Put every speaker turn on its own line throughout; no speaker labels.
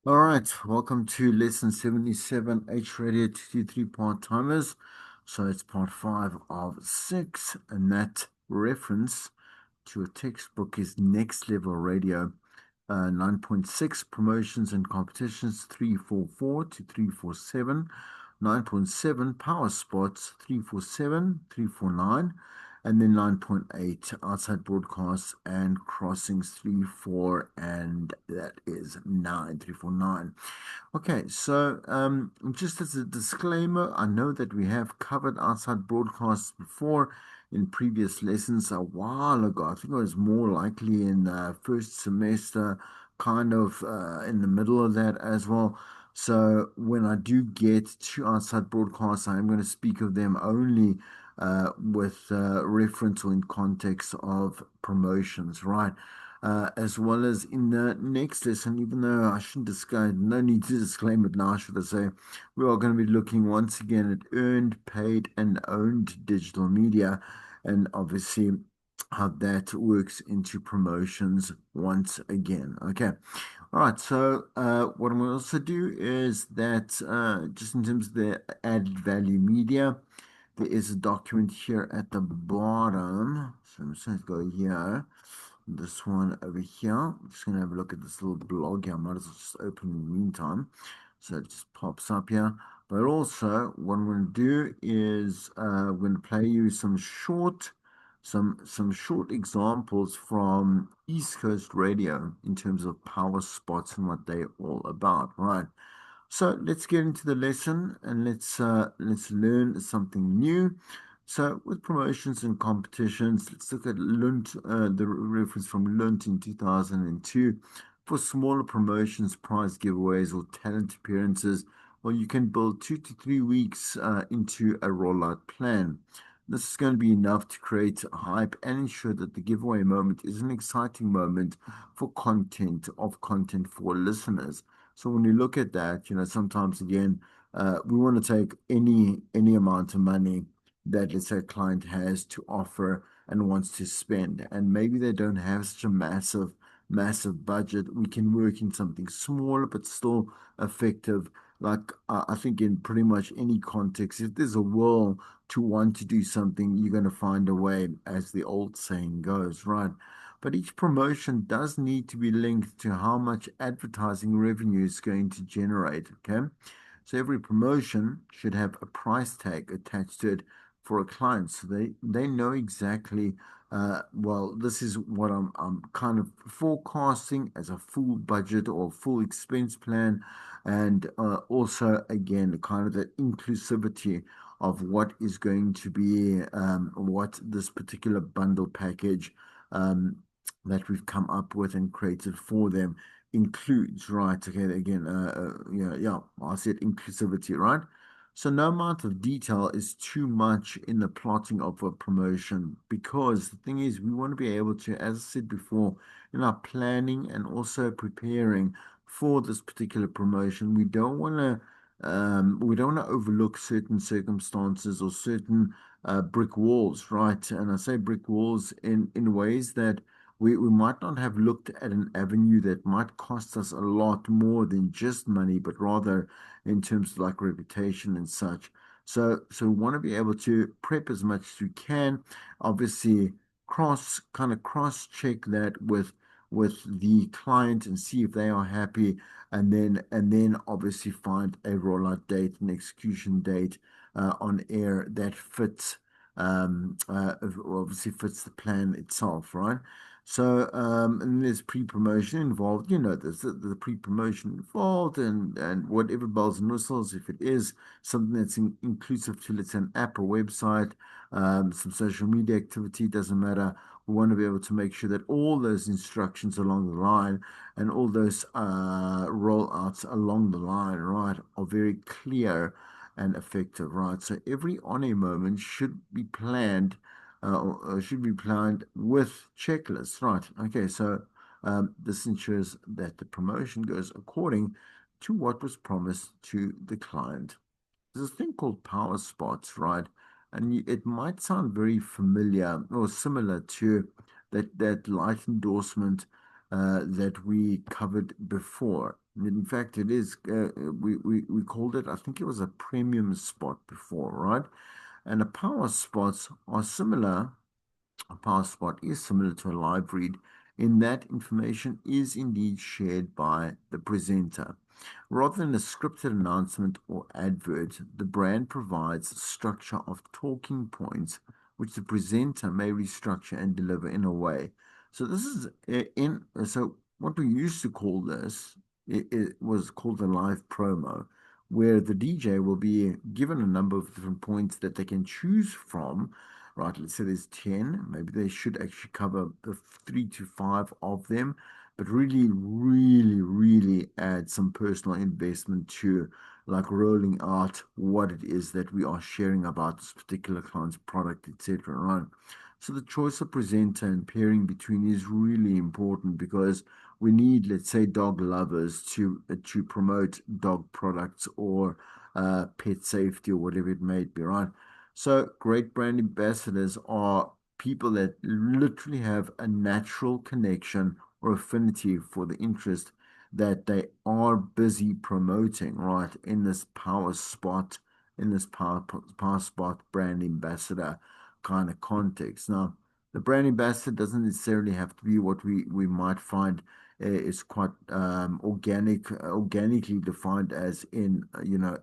All right, welcome to lesson 77 H Radio 23 part-timers. So it's part five of six, and that reference to a textbook is Next Level Radio 9.6 promotions and competitions 344 to 347, 9.7 power spots 347, 349, and then 9.8 outside broadcasts and crossings 3 4, and that is 9349. Okay, so just as a disclaimer, I know that we have covered outside broadcasts before in previous lessons a while ago. I think it was more likely in the first semester, kind of in the middle of that as well. So when I do get to outside broadcasts, I am going to speak of them only with reference or in context of promotions, right? As well as in the next lesson, even though I shouldn't disclaim, no need to disclaim it now, should I say, we are going to be looking once again at earned, paid, and owned digital media, and obviously how that works into promotions once again. Okay. All right. So, what I'm going to also do is that just in terms of the added value media, there is a document here at the bottom. So I'm just going to go here. This one over here. I'm just going to have a look at this little blog here. I might as well just open in the meantime. So it just pops up here. But also, what I'm going to do is I'm going to play you some short examples from East Coast Radio in terms of power spots and what they're all about, right? So let's get into the lesson and let's learn something new. So with promotions and competitions, let's look at Lund, the reference from Lund in 2002. For smaller promotions, prize giveaways, or talent appearances, well, you can build 2 to 3 weeks into a rollout plan. This is going to be enough to create hype and ensure that the giveaway moment is an exciting moment for content for listeners. So when you look at that, sometimes again, we want to take any amount of money that let's say a client has to offer and wants to spend, and maybe they don't have such a massive budget. We can work in something smaller but still effective. Like I think in pretty much any context, if there's a will to want to do something, you're going to find a way, as the old saying goes, right? But each promotion does need to be linked to how much advertising revenue is going to generate. Okay. So every promotion should have a price tag attached to it for a client. So they know exactly, well, this is what I'm kind of forecasting as a full budget or full expense plan. And also, again, kind of the inclusivity of what is going to be what this particular bundle package um, that we've come up with and created for them includes, right? Okay, again, yeah, I said inclusivity, right? So no amount of detail is too much in the plotting of a promotion because the thing is, we want to be able to, as I said before, in our planning and also preparing for this particular promotion, we don't want to overlook certain circumstances or certain brick walls, right? And I say brick walls in ways that we might not have looked at an avenue that might cost us a lot more than just money, but rather in terms of like reputation and such. So we want to be able to prep as much as we can. Obviously, cross check that with the client and see if they are happy, and then obviously find a rollout date, an execution date on air that fits obviously fits the plan itself, right? So, and there's pre-promotion involved, there's the pre-promotion involved and whatever bells and whistles, if it is something that's inclusive to, let's say, an app or website, some social media activity, doesn't matter. We want to be able to make sure that all those instructions along the line and all those rollouts along the line, right, are very clear and effective, right? So every on air moment should be planned with checklists, right? Okay, so this ensures that the promotion goes according to what was promised to the client. There's a thing called power spots, right? And it might sound very familiar or similar to that light endorsement that we covered before. In fact, it is. We called it. I think it was a premium spot before, right? And the power spots are similar. A power spot is similar to a live read in that information is indeed shared by the presenter. Rather than a scripted announcement or advert, the brand provides a structure of talking points which the presenter may restructure and deliver in a way. So this is in so what we used to call this, it was called a live promo, where the DJ will be given a number of different points that they can choose from. Right, let's say there's 10, maybe they should actually cover the 3 to 5 of them, but really add some personal investment to like rolling out what it is that we are sharing about this particular client's product, etc. Right. So the choice of presenter and pairing between is really important because we need, let's say, dog lovers to promote dog products or pet safety or whatever it may be, right? So great brand ambassadors are people that literally have a natural connection or affinity for the interest that they are busy promoting, right, in this power spot, in this power spot brand ambassador kind of context. Now, the brand ambassador doesn't necessarily have to be what we might find is quite organically defined as in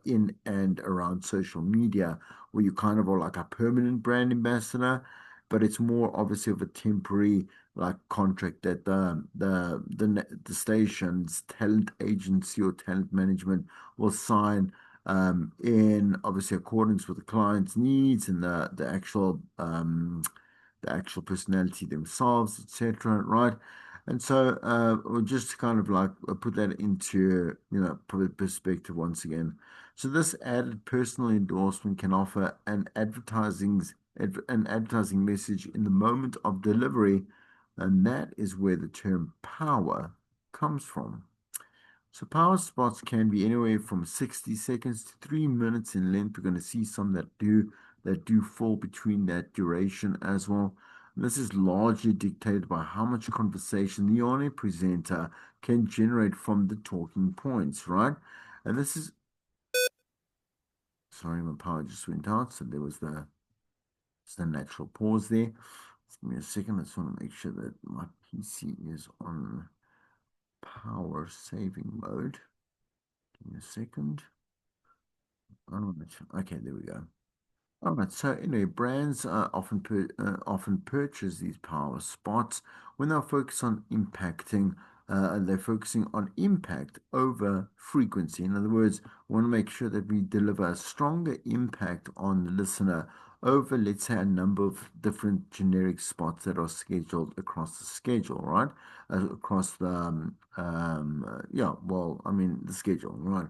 in and around social media, where you kind of are like a permanent brand ambassador, but it's more obviously of a temporary like contract that the station's talent agency or talent management will sign in obviously accordance with the client's needs and the actual personality themselves, etc. Right? And so, we'll just kind of like put that into perspective once again. So this added personal endorsement can offer an advertising message in the moment of delivery, and that is where the term power comes from. So power spots can be anywhere from 60 seconds to 3 minutes in length. We're going to see some that do fall between that duration as well. And this is largely dictated by how much conversation the on-air presenter can generate from the talking points, right? And this is sorry, my power just went out, so there was the natural pause there. Just give me a second. I just want to make sure that my PC is on power saving mode. Give me a second. All right. Okay, there we go. All right. So anyway, brands often purchase these power spots when they're focused on impacting. They're focusing on impact over frequency. In other words, we want to make sure that we deliver a stronger impact on the listener over, let's say, a number of different generic spots that are scheduled across the schedule, right? Across the yeah, well, I mean the schedule, right?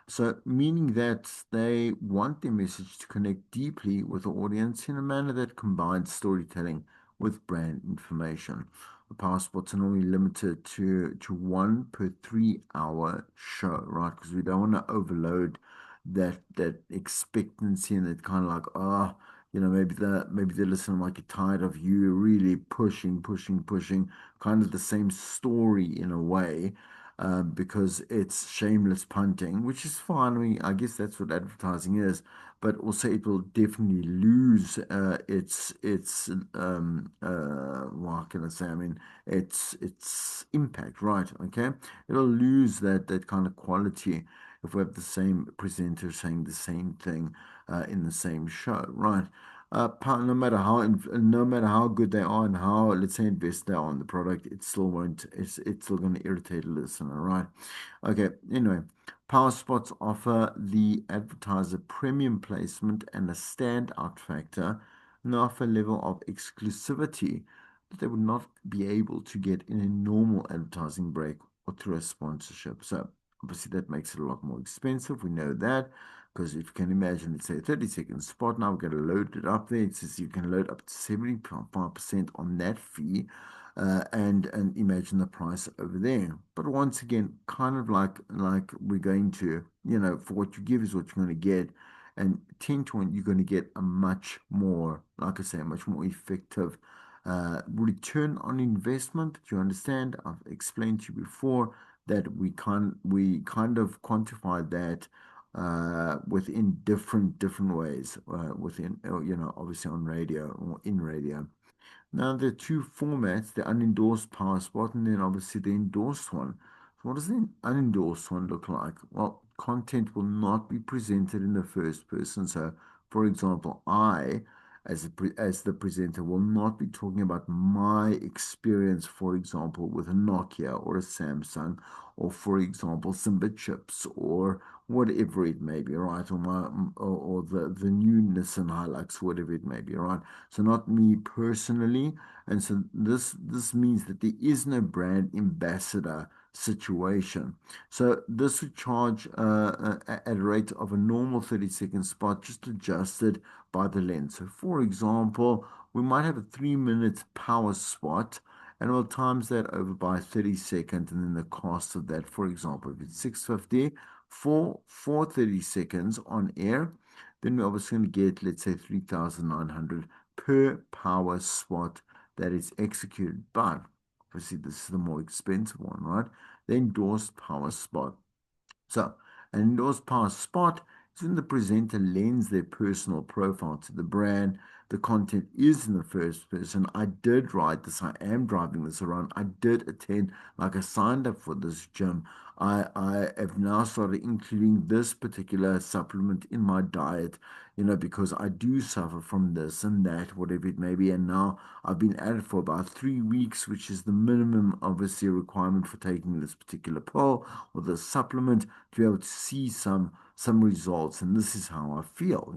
So, meaning that they want their message to connect deeply with the audience in a manner that combines storytelling with brand information. The power spots are normally limited to one per 3 hour show, right? Because we don't want to overload that expectancy and that kind of like, maybe the listener might get tired of you really pushing, kind of the same story in a way because it's shameless punting, which is fine. I mean, I guess that's what advertising is, but also it will definitely lose what can I say? I mean, its impact, right? Okay, it'll lose that kind of quality if we have the same presenter saying the same thing in the same show, right? No matter how good they are and how, let's say, invested they are on the product, it still won't. It's still going to irritate a listener, right? Okay. Anyway, power spots offer the advertiser premium placement and a standout factor, and offer a level of exclusivity that they would not be able to get in a normal advertising break or through a sponsorship. So obviously that makes it a lot more expensive. We know that. Because if you can imagine, let's say a 30-second spot, now we're going to load it up there. It says you can load up to 75% on that fee, and imagine the price over there. But once again, kind of like we're going to, for what you give is what you're going to get. And 10 to 1, you're going to get a much more, like I say, a much more effective return on investment. Do you understand? I've explained to you before that we kind of quantify that within different ways within obviously on radio or in radio. Now, there are two formats, the unendorsed power spot and then obviously the endorsed one. So what does the unendorsed one look like? Well, content will not be presented in the first person. So, for example, I, as the presenter, will not be talking about my experience, for example, with a Nokia or a Samsung, or for example, Simba chips or whatever it may be, right? Or the new Nissan Hilux, whatever it may be, right? So not me personally. And so this means that there is no brand ambassador situation. So this would charge at a rate of a normal 30-second spot, just adjusted by the length. So for example, we might have a 3 minute power spot. And we'll times that over by 30 seconds, and then the cost of that, for example, if it's 650 for 30 seconds on air, then we're obviously going to get, let's say, 3,900 per power spot that is executed. But obviously, this is the more expensive one, right? The endorsed power spot. So, an endorsed power spot is when the presenter lends their personal profile to the brand. The content is in the first person. I did write this. I am driving this around. I did attend, like I signed up for this gym. I have now started including this particular supplement in my diet, because I do suffer from this and that, whatever it may be. And now I've been at it for about 3 weeks, which is the minimum, obviously, requirement for taking this particular pill or the supplement to be able to see some results. And this is how I feel.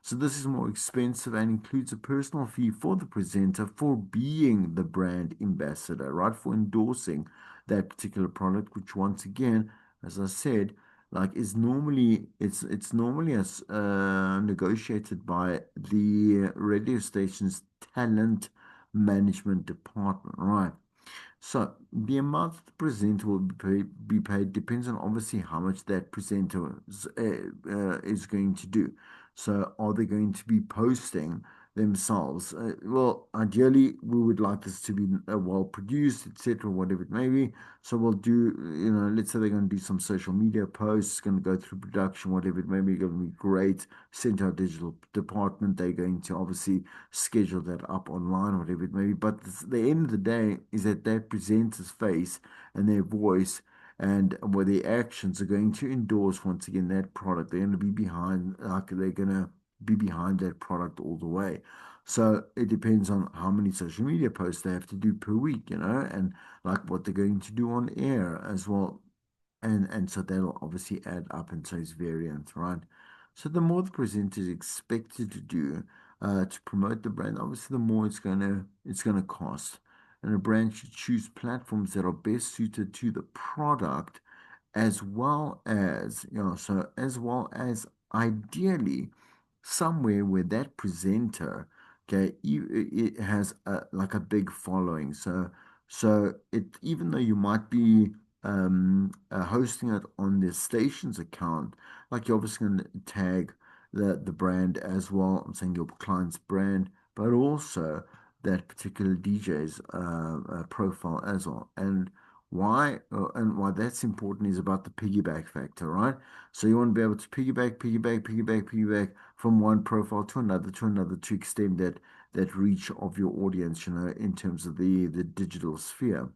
So this is more expensive and includes a personal fee for the presenter for being the brand ambassador, right? For endorsing that particular product, which once again, as I said, like is normally it's normally as negotiated by the radio station's talent management department, right? So the amount that the presenter will be paid depends on obviously how much that presenter is going to do. So are they going to be posting themselves? Well, ideally, we would like this to be well produced, etc., whatever it may be. So we'll do, let's say they're going to do some social media posts, going to go through production, whatever it may be, going to be great. Sent to our digital department. They're going to obviously schedule that up online, whatever it may be. But the end of the day is that that presenter's face and their voice and where their actions are going to endorse once again that product. They're going to be behind, like they're going to be behind that product all the way. So it depends on how many social media posts they have to do per week, and like what they're going to do on air as well. And so that'll obviously add up and so it's variant, right? So the more the presenter is expected to do to promote the brand, obviously the more it's gonna cost. And a brand should choose platforms that are best suited to the product as well as, as well as ideally somewhere where that presenter, okay, it has like a big following. So it even though you might be hosting it on the station's account, like you're obviously going to tag the brand as well. I'm saying your client's brand, but also that particular DJ's profile as well. And why that's important is about the piggyback factor, right? So you want to be able to piggyback from one profile to another to extend that reach of your audience, in terms of the digital sphere.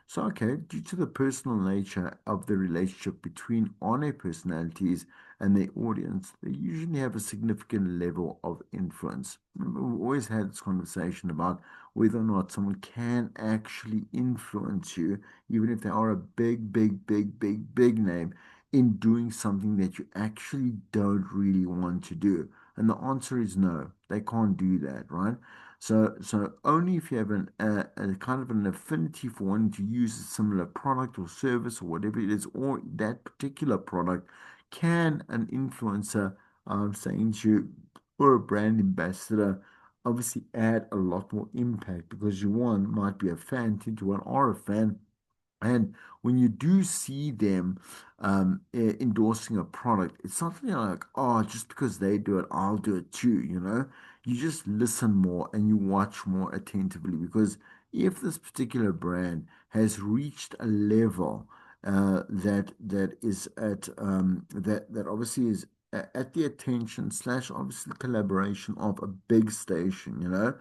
So, okay, due to the personal nature of the relationship between on-air personalities and their audience, they usually have a significant level of influence. Remember, we've always had this conversation about whether or not someone can actually influence you, even if they are a big, big, big, big, big name, in doing something that you actually don't really want to do. And the answer is no, they can't do that, right? So only if you have a kind of an affinity for wanting to use a similar product or service or whatever it is, or that particular product, can an influencer, saying to you, or a brand ambassador, obviously add a lot more impact because you one might be a fan, two to one are a fan, and when you do see them endorsing a product, it's something like, oh, just because they do it, I'll do it too. You just listen more and you watch more attentively because if this particular brand has reached a level that is at that obviously is at the attention slash obviously collaboration of a big station, you know,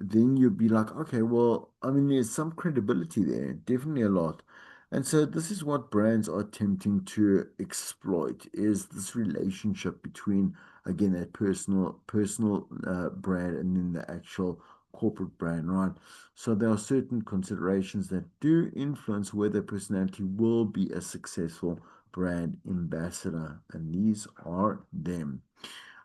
then you'd be like, okay, well, I mean, there's some credibility there, definitely a lot. And so this is what brands are attempting to exploit is this relationship between, again, that personal brand and then the actual corporate brand, right? So there are certain considerations that do influence whether personality will be a successful brand ambassador, and these are them.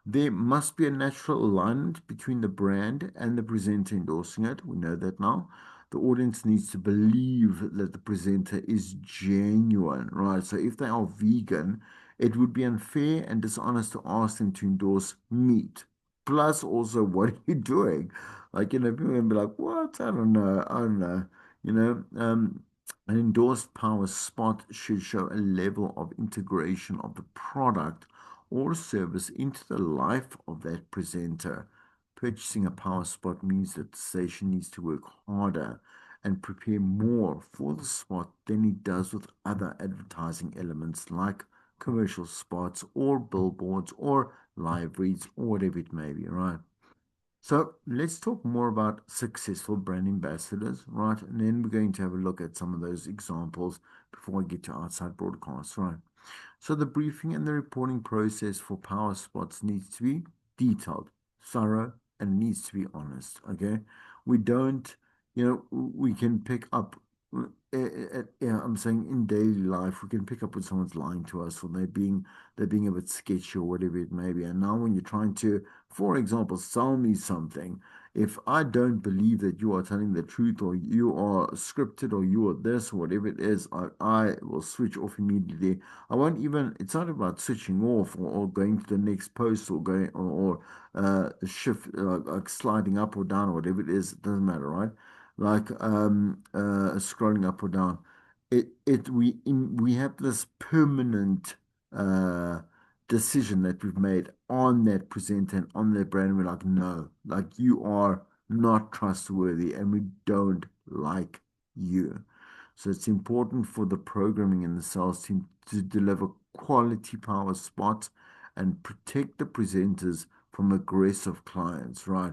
There must be a natural alignment between the brand and the presenter endorsing it. We know that now. The audience needs to believe that the presenter is genuine, right? So if they are vegan, it would be unfair and dishonest to ask them to endorse meat. Plus, also, what are you doing? Like, you know, people can be like, what? I don't know. You know, an endorsed power spot should show a level of integration of the product or service into the life of that presenter. Purchasing a power spot means that the station needs to work harder and prepare more for the spot than it does with other advertising elements like commercial spots or billboards or live reads or whatever it may be, right? So let's talk more about successful brand ambassadors, right? And then we're going to have a look at some of those examples before I get to outside broadcasts, right? So the briefing and the reporting process for power spots needs to be detailed, thorough, and needs to be honest. Okay, we don't, you know, we can pick up. Yeah, I'm saying in daily life we can pick up when someone's lying to us or they're being a bit sketchy or whatever it may be. And now when you're trying to, for example, sell me something, if I don't believe that you are telling the truth or you are scripted or you are this or whatever it is, I will switch off immediately. I won't even, it's not about switching off or going to the next post or going shift, like sliding up or down or whatever it is, it doesn't matter, right? Like scrolling up or down. We have this permanent uh, decision that we've made on that presenter and on that brand. And we're like, no, like you are not trustworthy and we don't like you. So it's important for the programming and the sales team to deliver quality power spots and protect the presenters from aggressive clients, right?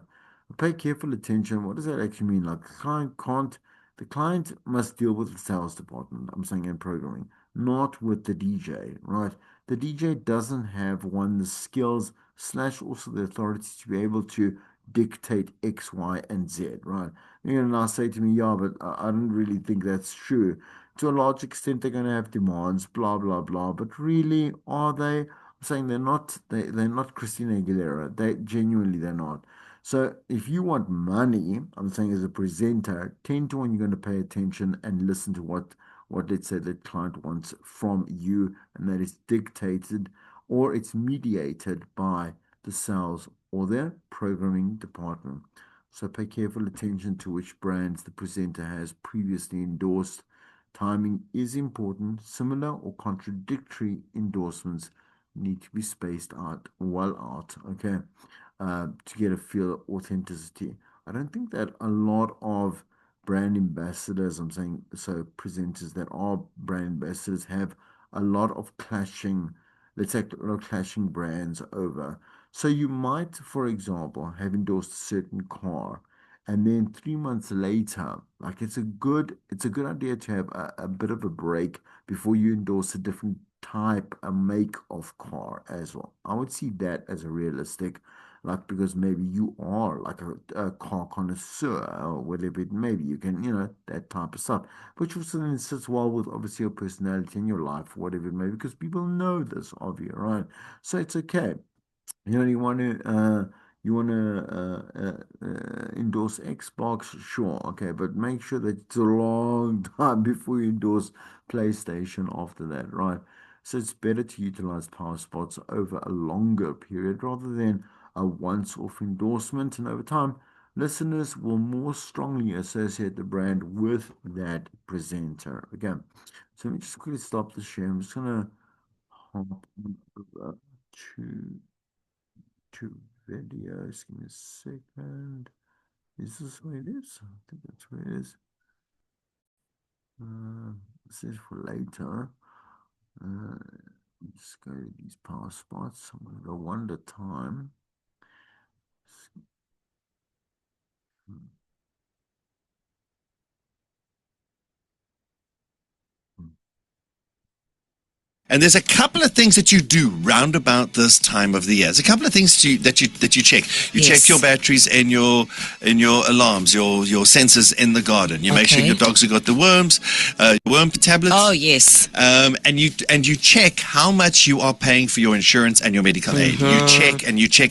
Pay careful attention. What does that actually mean? Like the client must deal with the sales department, I'm saying in programming, not with the DJ, right? The DJ doesn't have one, the skills slash also the authority to be able to dictate X, Y, and Z, right? You know, now say to me, yeah, but I don't really think that's true. To a large extent, they're going to have demands, blah, blah, blah. But really, are they? I'm saying they're not Christina Aguilera. They genuinely they're not. So if you want money, I'm saying as a presenter, 10 to 1, you're going to pay attention and listen to what let's say the client wants from you, and that is dictated or it's mediated by the sales or their programming department. So pay careful attention to which brands the presenter has previously endorsed. Timing is important. Similar or contradictory endorsements need to be spaced out well out. Okay, to get a feel of authenticity. I don't think that a lot of brand ambassadors, I'm saying, so presenters that are brand ambassadors have a lot of clashing, let's say, a lot of clashing brands over. So you might, for example, have endorsed a certain car, and then 3 months later, like it's a good idea to have a bit of a break before you endorse a different type, a make of car as well. I would see that as a realistic, like because maybe you are like a car connoisseur or whatever it may be. You can, that type of stuff, which also then sits well with obviously your personality and your life, whatever it may be, because people know this of you, right? So it's okay. You want to endorse Xbox, sure, okay, but make sure that it's a long time before you endorse PlayStation after that, right? So it's better to utilize power spots over a longer period rather than a once-off endorsement, and over time, listeners will more strongly associate the brand with that presenter. Okay, so let me just quickly stop the share. I'm just gonna hop over to two videos. Give me a second. Is this where it is? I think that's where it is. Uh, says for later. Let's go to these power spots. I'm going to go one at a time.
And there's a couple of things that you do round about this time of the year. There's a couple of things that you check. You check your batteries and your alarms, your sensors in the garden. You make sure your dogs have got the worm tablets.
Oh yes.
And you check how much you are paying for your insurance and your medical aid. You check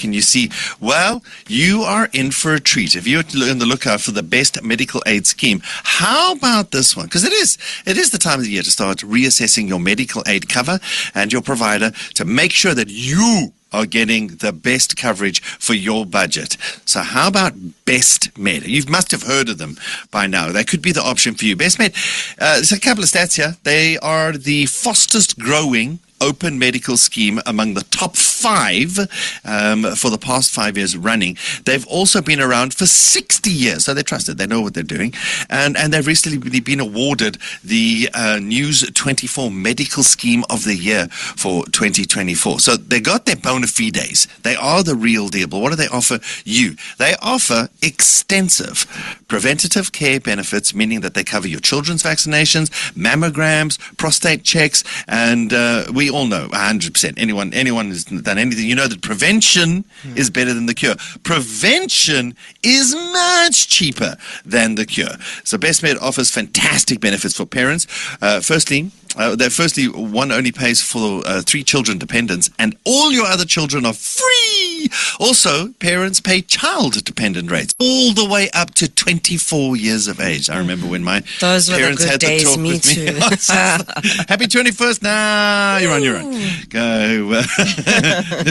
and you see, well, you are in for a treat. If you're on the lookout for the best medical aid scheme, how about this one? Because it is the time of the year to start reassessing your medical aid cover and your provider to make sure that you are getting the best coverage for your budget. So how about Best Med? You must have heard of them by now. That could be the option for you. Best Med, there's a couple of stats here. They are the fastest growing open medical scheme among the top 5 for the past 5 years running. They've also been around for 60 years, so they're trusted. They know what they're doing. And they've recently been awarded the News 24 Medical Scheme of the Year for 2024. So they got their bona fides. They are the real deal. But what do they offer you? They offer extensive preventative care benefits, meaning that they cover your children's vaccinations, mammograms, prostate checks, and we all know 100%. Anyone who's done anything, you know that prevention is better than the cure. Prevention is much cheaper than the cure. So Best Med offers fantastic benefits for parents. Firstly, one only pays for 3 children dependents, and all your other children are free. Also, parents pay child dependent rates all the way up to 24 years of age. I remember when my
parents had the talk with me.
Happy 21st. Nah, you're on your own. Go.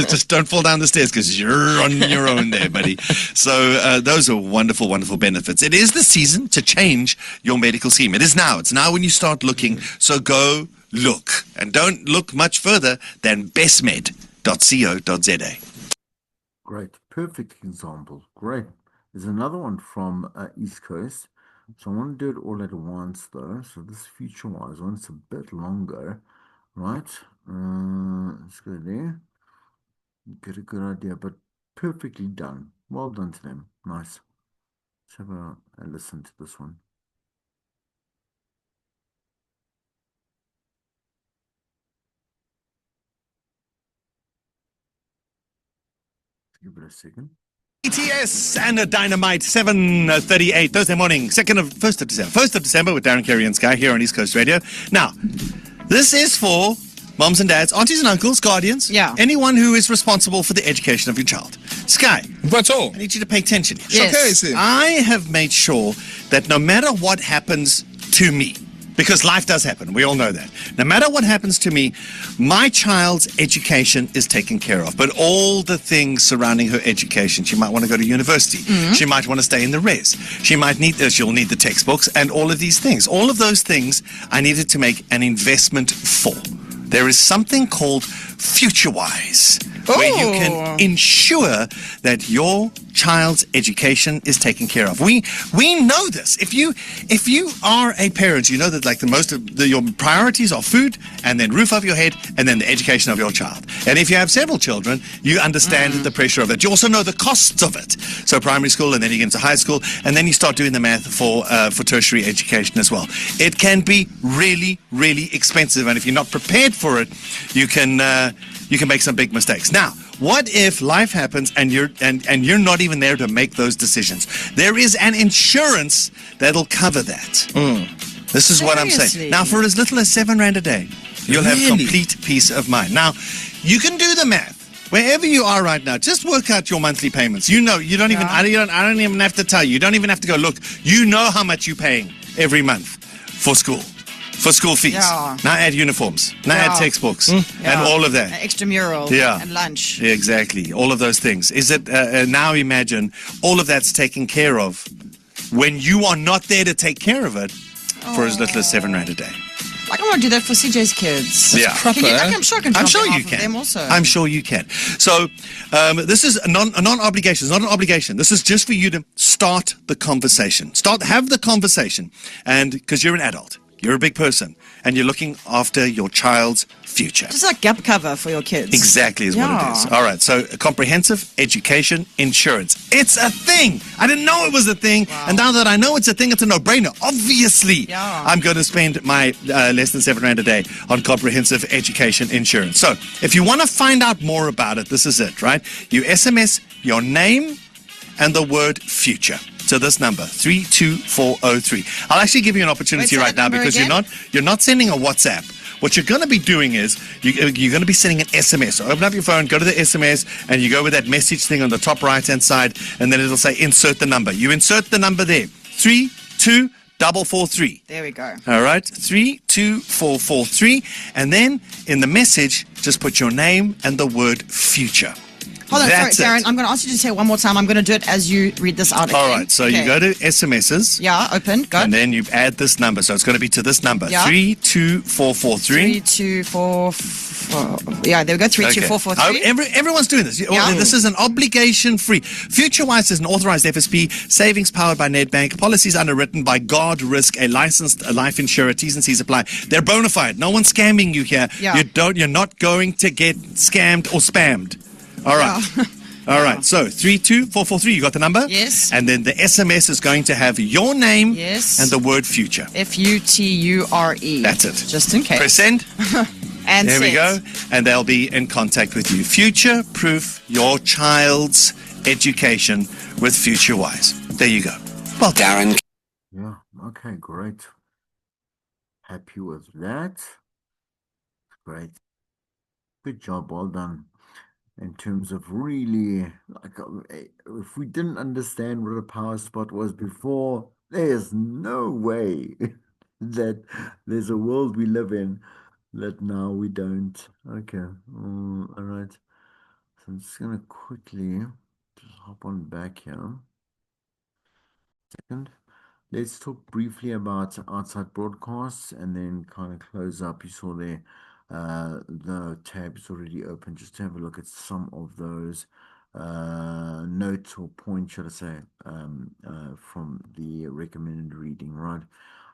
Just don't fall down the stairs because you're on your own there, buddy. So those are wonderful, wonderful benefits. It is the season to change your medical scheme. It is now. It's now when you start looking. So go look. And don't look much further than bestmed.co.za.
Great. Perfect example. Great. There's another one from East Coast. So I want to do it all at once, though. So this future-wise one, it's a bit longer, right? Let's go there. Get a good idea, but perfectly done. Well done to them. Nice. Let's have a listen to this one. Give it a second.
ETS and a dynamite 7:38 Thursday morning, 1st of December with Darren Carey and Sky here on East Coast Radio. Now, this is for moms and dads, aunties and uncles, guardians, anyone who is responsible for the education of your child. Sky,
that's all.
I need you to pay attention.
Yes.
Okay, sir.
I have made sure that no matter what happens to me, because life does happen, we all know that. No matter what happens to me, my child's education is taken care of. But all the things surrounding her education, she might want to go to university. She might want to stay in the res. She'll need the textbooks and all of these things. All of those things I needed to make an investment for. There is something called FutureWise, where you can ensure that your child's education is taken care of. We know this. If you are a parent, you know that like your priorities are food, and then roof over your head, and then the education of your child. And if you have several children, you understand the pressure of it. You also know the costs of it. So primary school, and then you get into high school, and then you start doing the math for tertiary education as well. It can be really, really expensive, and if you're not prepared for it, you can make some big mistakes. Now, what if life happens and you're not even there to make those decisions? There is an insurance that'll cover that. This is what I'm saying. Now, for as little as R7 a day, you'll have complete peace of mind. Now, you can do the math. Wherever you are right now, just work out your monthly payments. You know, I don't even have to tell you. You don't even have to go look. You know how much you're paying every month for school fees. Now add uniforms. Now add textbooks and all of that.
Extramural and lunch.
Yeah, exactly. All of those things. Is it now imagine all of that's taken care of when you are not there to take care of it for as little as R7 a day.
Like I want to do that for CJ's kids.
Yeah.
I'm sure I can.
I'm sure you can.
Them also.
I'm sure you can. So this is a non-obligation. It's not an obligation. This is just for you to start the conversation. Have the conversation, and because you're an adult. You're a big person, and you're looking after your child's future.
Just like gap cover for your kids.
Exactly is what it is. All right, so comprehensive education insurance. It's a thing. I didn't know it was a thing, and now that I know it's a thing, it's a no-brainer. Obviously, I'm going to spend my less than R7 a day on comprehensive education insurance. So if you want to find out more about it, this is it, right? You SMS your name and the word future to this number 32403. I'll actually give you an opportunity right now because you're not sending a WhatsApp. What you're going to be doing is you're going to be sending an SMS. So open up your phone, go to the SMS, and you go with that message thing on the top right-hand side, and then it'll say insert the number. You insert the number there, 32443.
There we go.
All right, 32443, and then in the message, just put your name and the word future.
Hold on, sorry, Darren. I'm going to ask you to say it one more time. I'm going to do it as you read this out again.
All right, so you go to SMSs.
Yeah, open, go.
And then you add this number. So it's going to be to this number, 32443.
324. Yeah, there we go, 32443.
Everyone's doing this. This is an obligation-free. FutureWise is an authorized FSP, savings powered by Nedbank, policies underwritten by Guard Risk, a licensed life insurer. T's and C's apply. They're bona fide. No one's scamming you here.
Yeah.
You're not going to get scammed or spammed. All right. All right. So 32443, you got the number?
Yes.
And then the SMS is going to have your name and the word future.
FUTURE.
That's it.
Just in case.
Press send.
And
there we go. And they'll be in contact with you. Future proof your child's education with FutureWise. There you go. Well, Darren.
Yeah. Okay. Great. Happy with that. Great. Good job. Well done. In terms of really, like, if we didn't understand what a power spot was before, there's no way that there's a world we live in that now we don't. Okay, all right. So I'm just gonna quickly just hop on back here. Second. Let's talk briefly about outside broadcasts and then kind of close up. You saw there the tab is already open just to have a look at some of those notes or points, should I say, from the recommended reading, right?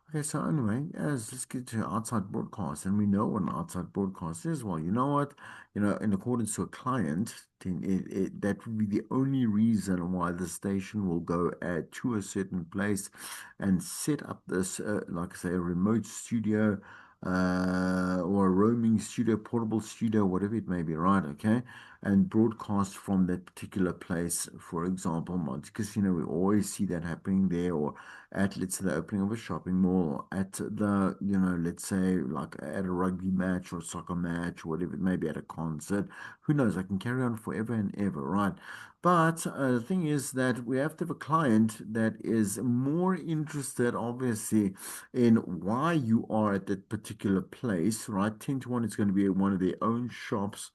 Okay, so anyway, let's get to outside broadcast, and we know what an outside broadcast is. Well, you know what? In accordance to a client, then that would be the only reason why the station will go to a certain place and set up this, like I say, a remote studio or a roaming studio, portable studio, whatever it may be, right? Okay, and broadcast from that particular place. For example, Monte Casino, we always see that happening there, or at, let's say, the opening of a shopping mall, at the, let's say, like at a rugby match or soccer match, or whatever it may be, at a concert. Who knows? I can carry on forever and ever, right? But the thing is that we have to have a client that is more interested, obviously, in why you are at that particular place, right? 10 to 1, it's going to be one of their own shops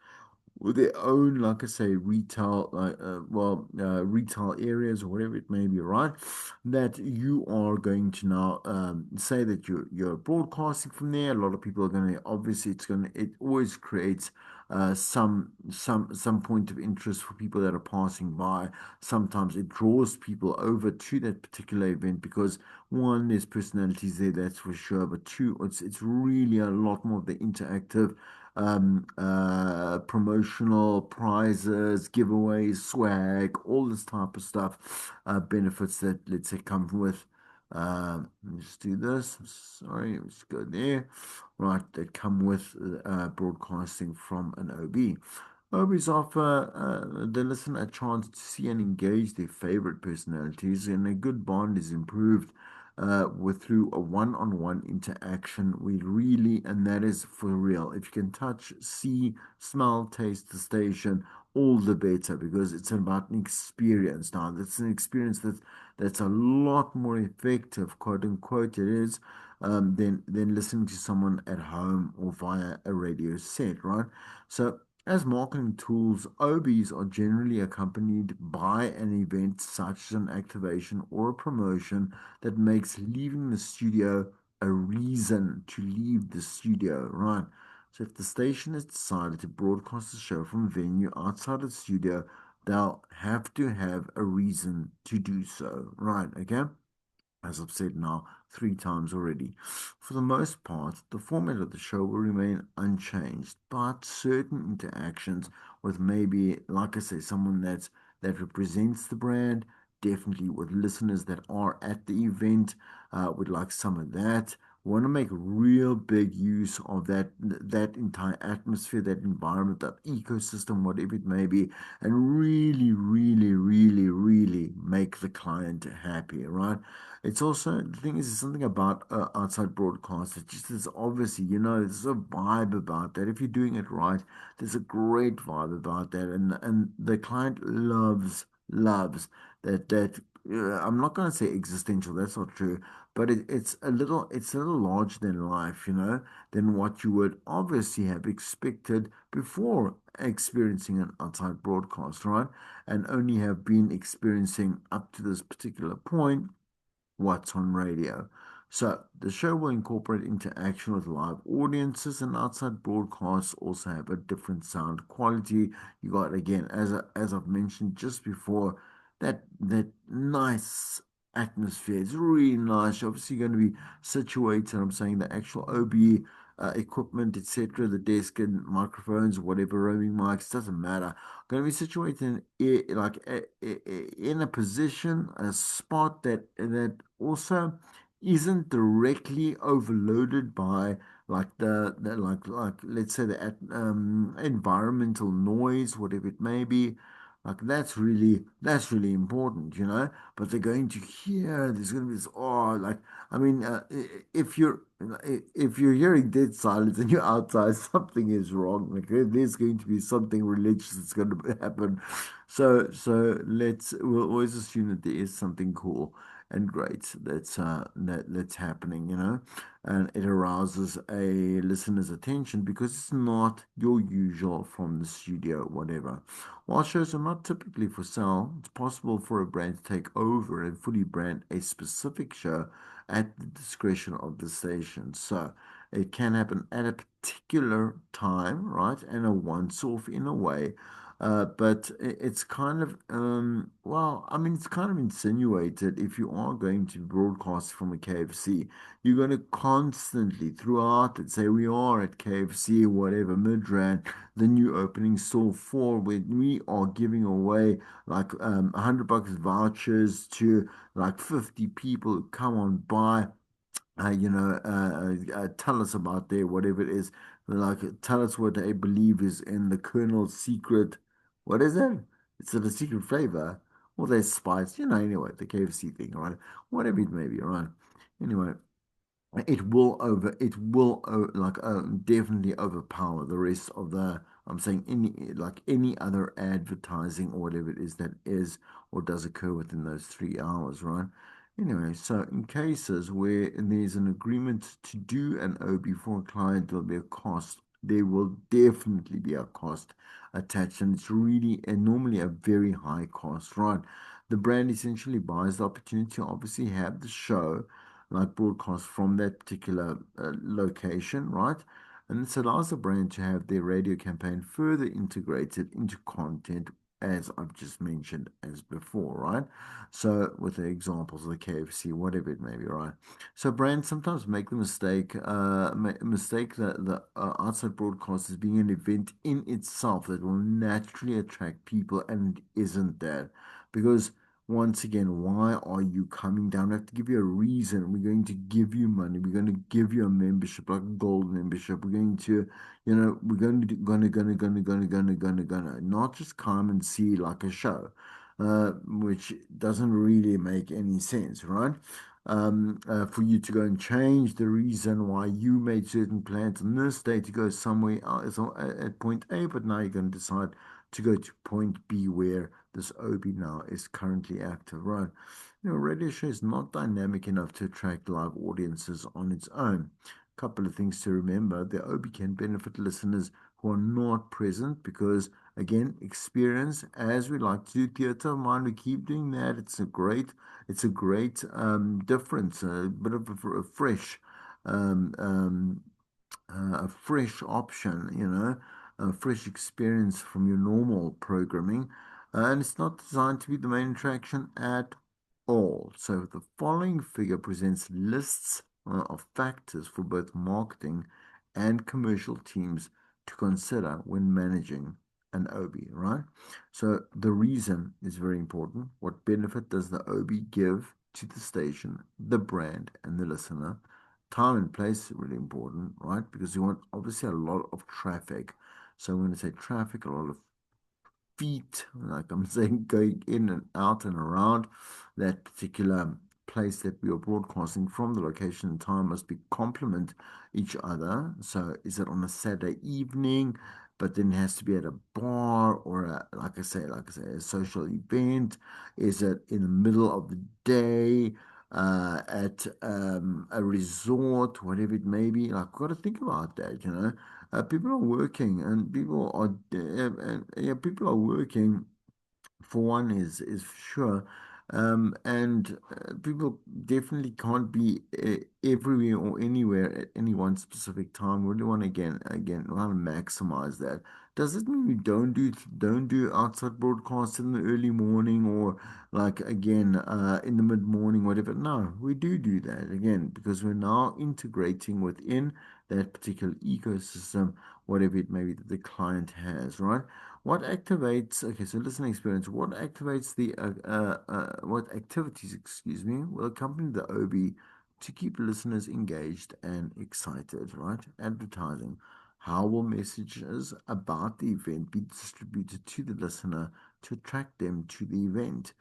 with their own, like I say, retail, retail areas or whatever it may be, right? That you are going to now say that you're broadcasting from there. A lot of people are going to, obviously, it always creates some point of interest for people that are passing by. Sometimes it draws people over to that particular event because, one, there's personalities there, that's for sure, but two, it's really a lot more of the interactive promotional prizes, giveaways, swag, all this type of stuff, benefits that, let's say, come with. Let me just do this. Sorry, let's go there. Right, that come with broadcasting from an OB. OBs offer the listener a chance to see and engage their favorite personalities, and a good bond is improved through a one-on-one interaction. And that is for real. If you can touch, see, smell, taste the station, all the better, because it's about an experience. Now, that's an experience that's a lot more effective, quote unquote, it is, than listening to someone at home or via a radio set, right? So, as marketing tools, OBs are generally accompanied by an event such as an activation or a promotion that makes leaving the studio a reason to leave the studio, right? So if the station has decided to broadcast a show from a venue outside of the studio, they'll have to have a reason to do so, right? Okay? As I've said now three times already. For the most part, the format of the show will remain unchanged, but certain interactions with maybe, like I say, someone that represents the brand, definitely with listeners that are at the event, would like some of that. We want to make real big use of that entire atmosphere, that environment, that ecosystem, whatever it may be, and really, really, really, really make the client happy, right? It's also the thing is, something about outside broadcast. It just is obviously, there's a vibe about that. If you're doing it right, there's a great vibe about that, and the client loves that. I'm not going to say existential. That's not true, but it's a little larger than life, than what you would obviously have expected before experiencing an outside broadcast, right? And only have been experiencing up to this particular point what's on radio. So the show will incorporate interaction with live audiences, and outside broadcasts also have a different sound quality. You got, again, as I've mentioned just before, that nice atmosphere. It's really nice. You're obviously going to be situated. I'm saying the actual OB equipment, etc., the desk and microphones, whatever, roaming mics, doesn't matter. Going to be situated in a position, a spot that also isn't directly overloaded by like the like let's say the environmental noise, whatever it may be. Like that's really important, But they're going to hear. There's going to be this. Oh, like I mean, if you're hearing dead silence and you're outside, something is wrong. Like there's going to be something religious that's going to happen. So we'll always assume that there is something cool and great that's happening, and it arouses a listener's attention because it's not your usual from the studio, whatever. While shows are not typically for sale, it's possible for a brand to take over and fully brand a specific show at the discretion of the station. So it can happen at a particular time, right? And a once off in a way. But it's kind of, well, I mean, it's kind of insinuated if you are going to broadcast from a KFC, you're going to constantly throughout it say, we are at KFC, whatever, Midrand, the new opening store for, when we are giving away like $100 vouchers to like 50 people who come on by, tell us about their whatever it is. Like, tell us what they believe is in the Colonel's secret. What is it? It's a secret flavor. Well, there's spice, anyway, the KFC thing, right? Whatever it may be, right? Anyway, it will definitely overpower the rest of the, I'm saying, any other advertising or whatever it is that is or does occur within those 3 hours, right? Anyway, so in cases where there's an agreement to do an OB for a client, there'll be a cost. There will definitely be a cost attached, and it's really and normally a very high cost, right? The brand essentially buys the opportunity to obviously have the show like broadcast from that particular location, right? And this allows the brand to have their radio campaign further integrated into content, as I've just mentioned as before, right? So with the examples of the KFC, whatever it may be, right? So brands sometimes make the mistake that the outside broadcast as being an event in itself that will naturally attract people, and it isn't that because once again, why are you coming down? We have to give you a reason. We're going to give you money. We're going to give you a membership, like a gold membership. We're going to, we're going to, gonna, not just come and see like a show, which doesn't really make any sense, right? For you to go and change the reason why you made certain plans on this day to go somewhere else at point A, but now you're going to decide to go to point B where this OB now is currently active, right? Radio show is not dynamic enough to attract live audiences on its own. A couple of things to remember: the OB can benefit listeners who are not present because, again, experience, as we like to do theater of mind, we keep doing that. It's a great difference, a bit of um, um, a fresh option, a fresh experience from your normal programming. And it's not designed to be the main attraction at all. So the following figure presents lists of factors for both marketing and commercial teams to consider when managing an OB, right? So the reason is very important. What benefit does the OB give to the station, the brand, and the listener? Time and place is really important, right? Because you want obviously a lot of traffic. So when I say traffic, a lot of feet, like I'm saying, going in and out and around that particular place that we are broadcasting from. The location and time must be complement each other. So is it on a Saturday evening, but then it has to be at a bar or a, like I say, a social event? Is it in the middle of the day? At a resort, whatever it may be, like, got to think about that, people are working and people are working for one is sure, and people definitely can't be everywhere or anywhere at any one specific time. We really want to again want to maximize that. Does it mean we don't do outside broadcasts in the early morning or like again in the mid morning, whatever? No, we do that again because we're now integrating within that particular ecosystem, whatever it may be that the client has, right? What activates, okay, so listening experience, what activities, excuse me, will accompany the OB to keep listeners engaged and excited, right? Advertising. How will messages about the event be distributed to the listener to attract them to the event?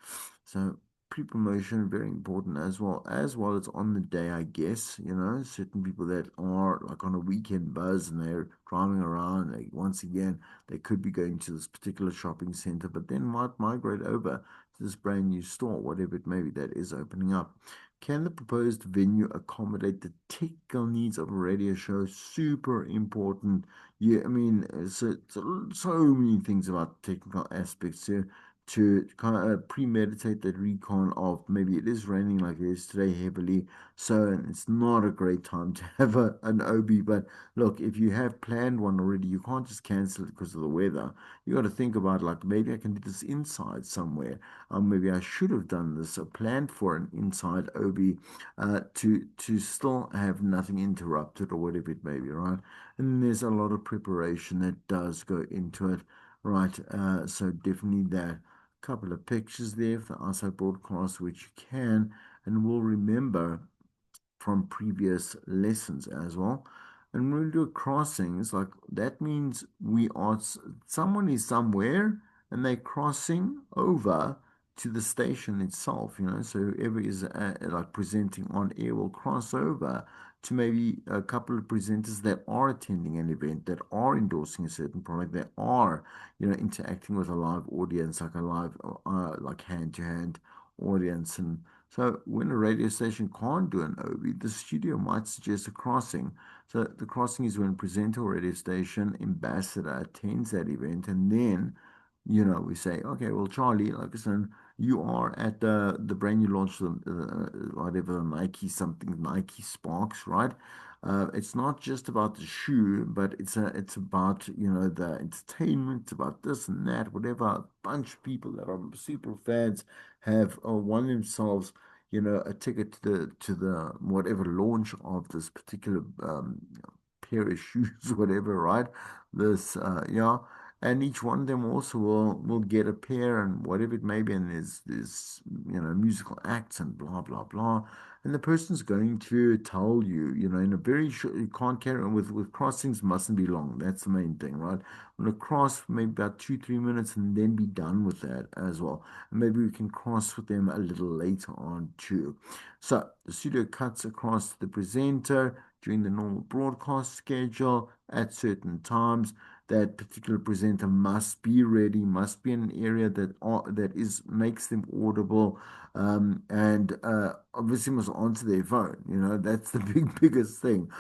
So pre-promotion very important as well as on the day, I guess. Certain people that are like on a weekend buzz and they're driving around, once again they could be going to this particular shopping center, but then might migrate over to this brand new store, whatever it may be that is opening up. Can the proposed venue accommodate the technical needs of a radio show? Super important. Yeah, I mean, so many things about technical aspects here to kind of premeditate that recon of maybe it is raining like it is today heavily, so it's not a great time to have an OB. But look, if you have planned one already, you can't just cancel it because of the weather. You got to think about like maybe I can do this inside somewhere. Maybe I should have done this or planned for an inside OB to still have nothing interrupted or whatever it may be, right? And there's a lot of preparation that does go into it, right? So definitely that couple of pictures there for the outside broadcast, which you can and will remember from previous lessons as well. And when we do crossings, like that means someone is somewhere and they're crossing over to the station itself, so whoever is like presenting on air will cross over to maybe a couple of presenters that are attending an event, that are endorsing a certain product, that are, interacting with a live audience, like a live, like hand to hand audience. And so when a radio station can't do an OB, the studio might suggest a crossing. So the crossing is when a presenter or radio station ambassador attends that event, and then, we say, okay, well, Charlie, like I said, you are at the brand new launch, whatever Nike something, Nike Sparks, right? It's not just about the shoe, but it's about the entertainment, it's about this and that, whatever. A bunch of people that are super fans have won themselves, a ticket to the whatever launch of this particular pair of shoes, whatever, right? This, yeah, and each one of them also will get a pair and whatever it may be, and there's musical acts and blah blah blah, and the person's going to tell you, in a very short, you can't carry on with crossings, mustn't be long. That's the main thing, right? I'm gonna cross maybe about 2-3 minutes and then be done with that as well. And maybe we can cross with them a little later on too. So the studio cuts across to the presenter during the normal broadcast schedule at certain times. That particular presenter must be ready, must be in an area that is makes them audible, and obviously must answer their phone. That's the biggest thing.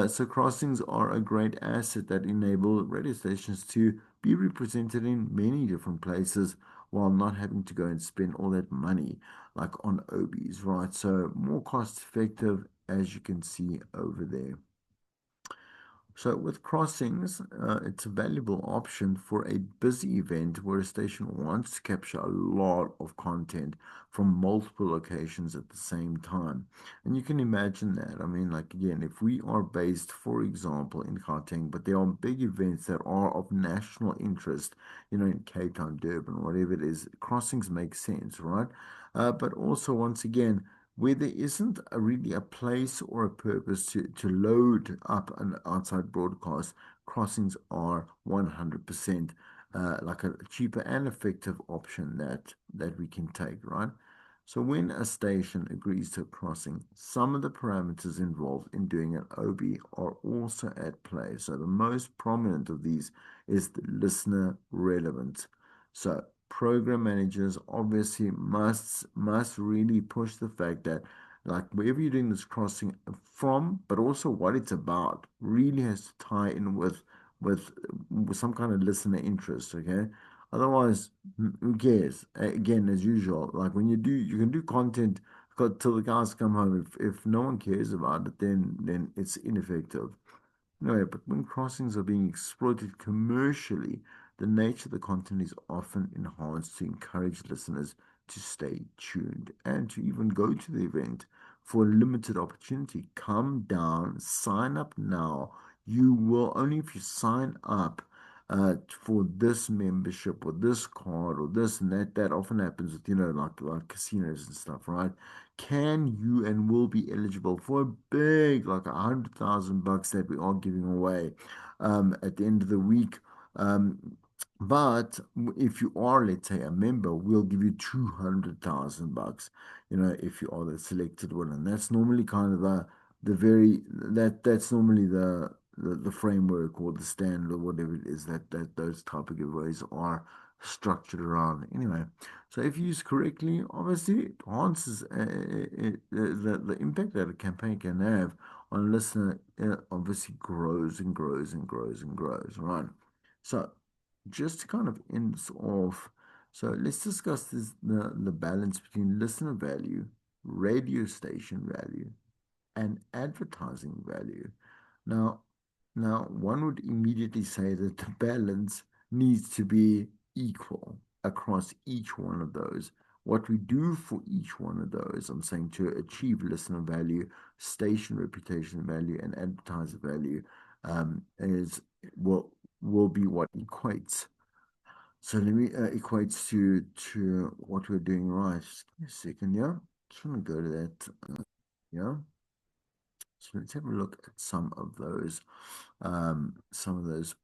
So crossings are a great asset that enable radio stations to be represented in many different places while not having to go and spend all that money like on OBs, right? So more cost effective, as you can see over there. So with crossings, it's a valuable option for a busy event where a station wants to capture a lot of content from multiple locations at the same time. And you can imagine that. I mean, like again, if we are based, for example, in Gauteng, but there are big events that are of national interest, in Cape Town, Durban, whatever it is, crossings make sense, right? But also, once again, where there isn't really a place or a purpose to load up an outside broadcast, crossings are 100% like a cheaper and effective option that we can take, right? So when a station agrees to a crossing, some of the parameters involved in doing an OB are also at play. So the most prominent of these is the listener relevance. So program managers obviously must really push the fact that like wherever you're doing this crossing from, but also what it's about, really has to tie in with, with some kind of listener interest. Okay, otherwise, who cares? Again, as usual, like when you can do content till the guys come home. If no one cares about it, then it's ineffective. No, but when crossings are being exploited commercially, the nature of the content is often enhanced to encourage listeners to stay tuned and to even go to the event for a limited opportunity. Come down, sign up now. You will only if you sign up for this membership or this card or this and that. That often happens with like casinos and stuff, right? Can you and will be eligible for a big, like $100,000 that we are giving away at the end of the week. But if you are, let's say, a member, we'll give you $200,000. If you are the selected one, and that's normally kind of the very that's normally the framework or the standard or whatever it is that those type of giveaways are structured around. Anyway, so if used correctly, obviously it enhances the impact that a campaign can have on a listener. Obviously grows and grows and grows and grows, right? So just to kind of end this off, so let's discuss the balance between listener value, radio station value, and advertising value. Now, now one would immediately say that the balance needs to be equal across each one of those. What we do for each one of those, I'm saying to achieve listener value, station reputation value, and advertiser value, is will be what equates. So let me equates to what we're doing right. Just give me a second, yeah. Just want to go to that, yeah. So let's have a look at some of those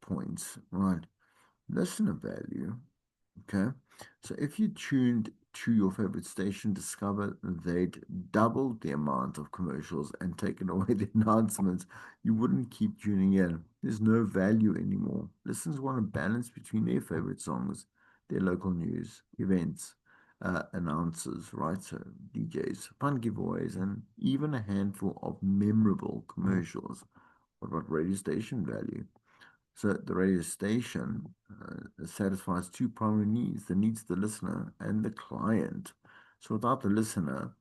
points. Right. Listener value. Okay. So if you tuned to your favorite station, discover they'd doubled the amount of commercials and taken away the announcements, you wouldn't keep tuning in. There's no value anymore. Listeners want a balance between their favorite songs, their local news, events, announcers, right? So DJs, fun giveaways, and even a handful of memorable commercials. What about radio station value? So the radio station satisfies two primary needs, the needs of the listener and the client. So without the listener,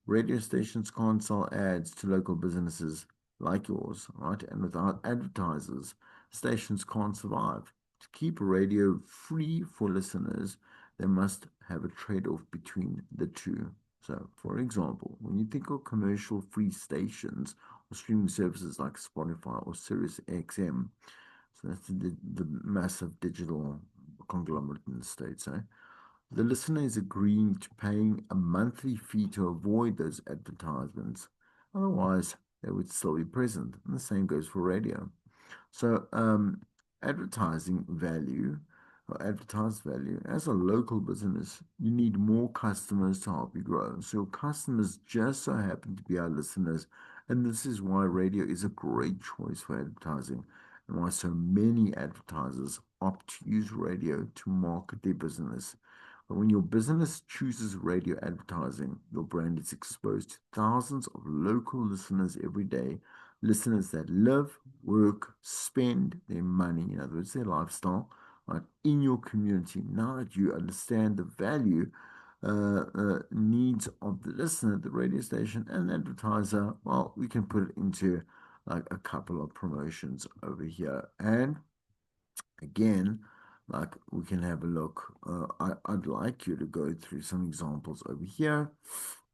radio stations can't sell ads to local businesses like yours, right? And without advertisers, stations can't survive. To keep radio free for listeners, they must have a trade-off between the two. So, for example, when you think of commercial free stations or streaming services like Spotify or Sirius XM, so that's the massive digital conglomerate in the States, eh? The listener is agreeing to paying a monthly fee to avoid those advertisements. Otherwise, they would still be present. And the same goes for radio. So, advertising value or advertised value, as a local business, you need more customers to help you grow. So, your customers just so happen to be our listeners. And this is why radio is a great choice for advertising and why so many advertisers opt to use radio to market their business. But when your business chooses radio advertising, your brand is exposed to thousands of local listeners every day, listeners that live, work, spend their money, in other words, their lifestyle, right, in your community. Now that you understand the value needs of the listener, the radio station, and the advertiser, well, we can put it into like a couple of promotions over here. And again, like we can have a look. I'd like you to go through some examples over here.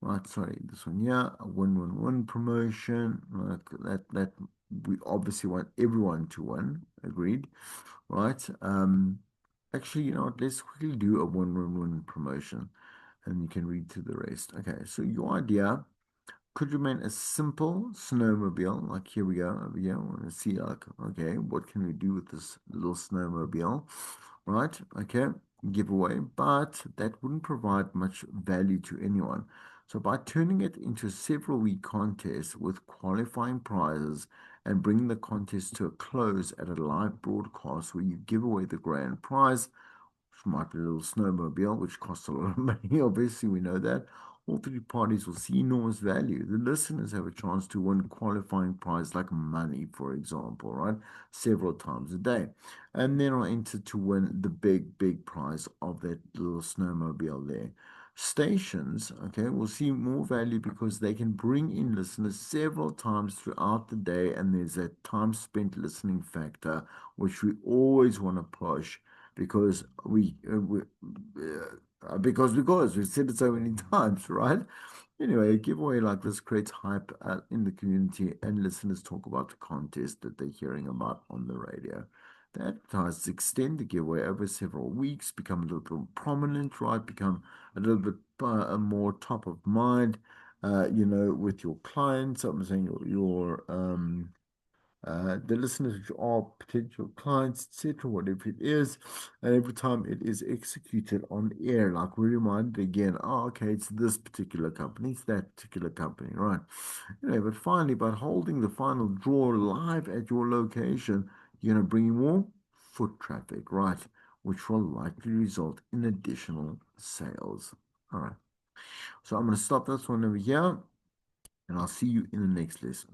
Right, sorry, this one here, a win-win-win promotion. Like that we obviously want everyone to win. Agreed, right? Actually, you know what? Let's quickly do a win-win-win promotion, and you can read through the rest. Okay, so your idea could remain a simple snowmobile. Like here we go over here. I want to see like, okay, what can we do with this little snowmobile, right? Okay, giveaway, but that wouldn't provide much value to anyone. So by turning it into a several week contest with qualifying prizes and bringing the contest to a close at a live broadcast where you give away the grand prize, which might be a little snowmobile, which costs a lot of money. Obviously, we know that. All three parties will see enormous value. The listeners have a chance to win qualifying prize like money, for example, right? Several times a day. And then are entered to win the big prize of that little snowmobile there. Stations, okay, will see more value because they can bring in listeners several times throughout the day, and there's that time spent listening factor, which we always want to push because because we've said it so many times, right? Anyway, a giveaway like this creates hype in the community, and listeners talk about the contest that they're hearing about on the radio. The advertisers extend the giveaway over several weeks, become a little bit more prominent, right? Become a little bit more top of mind, with your clients. I'm saying the listeners which are potential clients, etc., whatever it is, and every time it is executed on air, like we remind again, oh, okay, it's this particular company, it's that particular company, right? But finally, by holding the final draw live at your location, you're going to bring more foot traffic, right? Which will likely result in additional sales. All right. So I'm going to stop this one over here, and I'll see you in the next lesson.